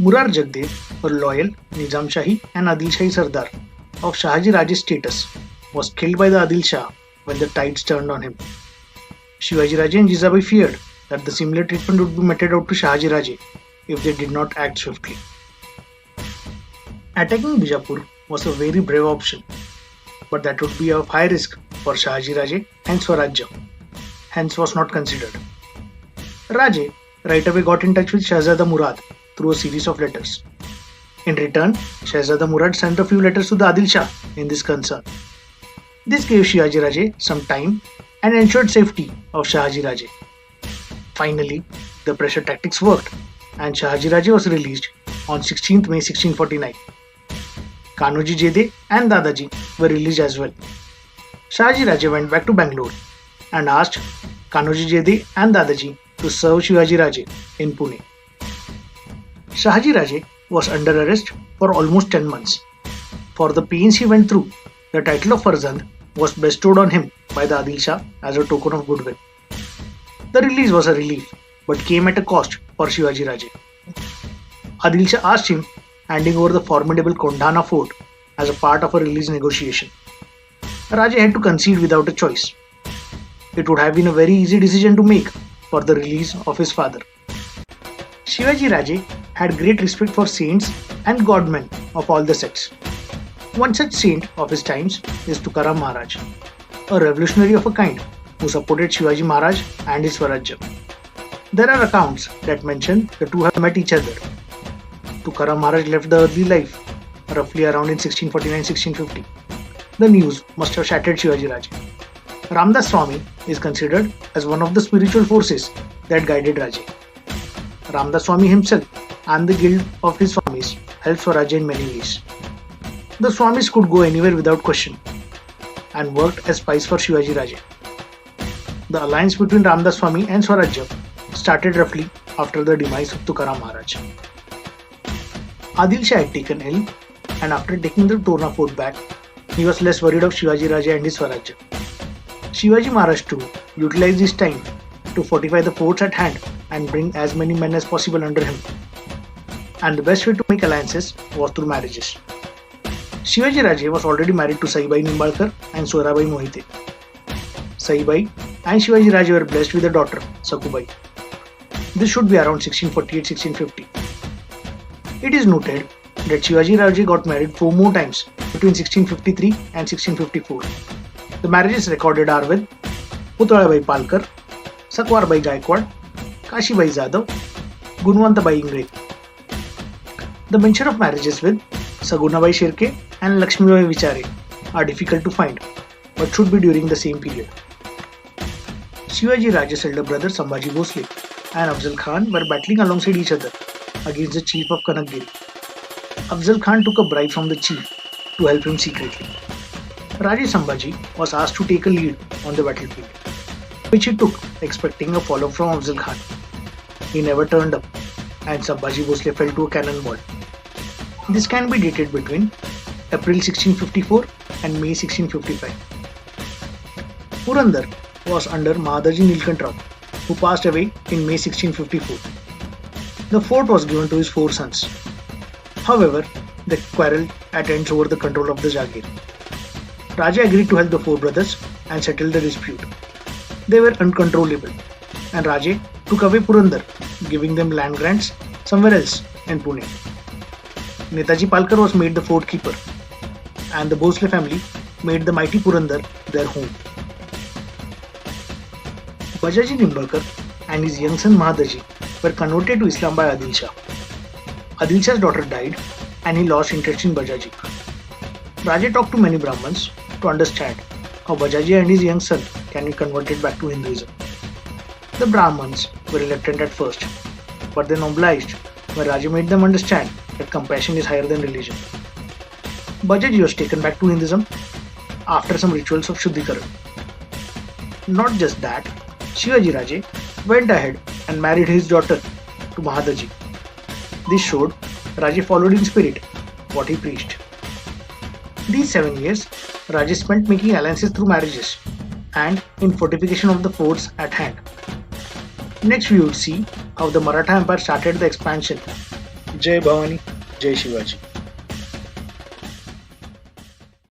Murar Jagdev, a loyal Nizam Shahi and Adil Shahi Sardar of Shahaji Raje's status, was killed by the Adil Shah when the tides turned on him. Shivaji Raje and Jizabai feared that the similar treatment would be meted out to Shahaji Raje if they did not act swiftly. Attacking Bijapur was a very brave option, but that would be of high risk for Shahaji Raje and Swarajya, hence was not considered. Raje right away got in touch with Shahzada Murad through a series of letters. In return, Shahzada Murad sent a few letters to the Adil Shah in this concern. This gave Shivaji Raje some time and ensured safety of Shahaji Raje. Finally, the pressure tactics worked and Shahaji Raje was released on 16th May 1649. Kanoji Jede and Dadaji were released as well. Shahaji Raje went back to Bangalore and asked Kanoji Jede and Dadaji to serve Shivaji Raje in Pune. Shahaji Raje was under arrest for almost 10 months. For the pains he went through, the title of Farzand was bestowed on him by the Adil Shah as a token of goodwill. The release was a relief, but came at a cost for Shivaji Raje. Adil Shah asked him, handing over the formidable Kondhana fort as a part of a release negotiation. Raje had to concede without a choice. It would have been a very easy decision to make for the release of his father. Shivaji Raje had great respect for saints and godmen of all the sects. One such saint of his times is Tukaram Maharaj, a revolutionary of a kind who supported Shivaji Maharaj and his Swarajya. There are accounts that mention the two have met each other. Tukaram Maharaj left the earthly life roughly around in 1649-1650. The news must have shattered Shivaji Raje. Ramdas Swami is considered as one of the spiritual forces that guided Raje. Ramdas Swami himself and the guild of his Swamis helped Swarajya in many ways. The Swamis could go anywhere without question and worked as spies for Shivaji Raje. The alliance between Ramdas Swami and Swarajya started roughly after the demise of Tukaram Maharaj. Adil Shah had taken ill, and after taking the Torna fort back, he was less worried of Shivaji Raje and his Swarajya. Shivaji Maharaj too utilized this time to fortify the forts at hand and bring as many men as possible under him. And the best way to make alliances was through marriages. Shivaji Raje was already married to Saibai Nimbalkar and Sorabai Mohite. Saibai and Shivaji Raje were blessed with a daughter, Sakubai. This should be around 1648-1650. It is noted that Shivaji Raje got married 4 more times between 1653 and 1654. The marriages recorded are with Putalabai Palkar, Sakwarbai Gaikwad, Kashibai Zadav, Gunwantabai Ingre. The mention of marriages with Sagunabai Shirke and Lakshmibai Vichare are difficult to find, but should be during the same period. Shivaji Raje's elder brother Sambhaji Bhosle and Afzal Khan were battling alongside each other against the chief of Kanakgiri. Afzal Khan took a bribe from the chief to help him secretly. Raje Sambhaji was asked to take a lead on the battlefield, which he took expecting a follow-up from Afzal Khan. He never turned up and Sambhaji Bhosle fell to a cannonball. This can be dated between April 1654 and May 1655. Purandar was under Mahadaji Nilkant Rao, who passed away in May 1654. The fort was given to his 4 sons. However, they quarreled at ends over the control of the Jagir. Raja agreed to help the 4 brothers and settle the dispute. They were uncontrollable, and Raje took away Purandar, giving them land grants somewhere else in Pune. Netaji Palkar was made the fort keeper, and the Bhosle family made the mighty Purandar their home. Bajaji Nimbalkar and his young son Mahadaji were converted to Islam by Adil Shah. Adil Shah's daughter died and he lost interest in Bajaji. Raje talked to many Brahmins to understand how Bajaji and his young son can be converted back to Hinduism. The Brahmins were reluctant at first, but then obliged when Raje made them understand that compassion is higher than religion. Bajaji was taken back to Hinduism after some rituals of Shuddhikaran. Not just that, Shivaji Raje went ahead and married his daughter to Mahadaji. This showed Raje followed in spirit what he preached. These 7 years, Raje spent making alliances through marriages and in fortification of the forts at hand. Next we would see how the Maratha Empire started the expansion Jai Bhavani, Jai Shivaji.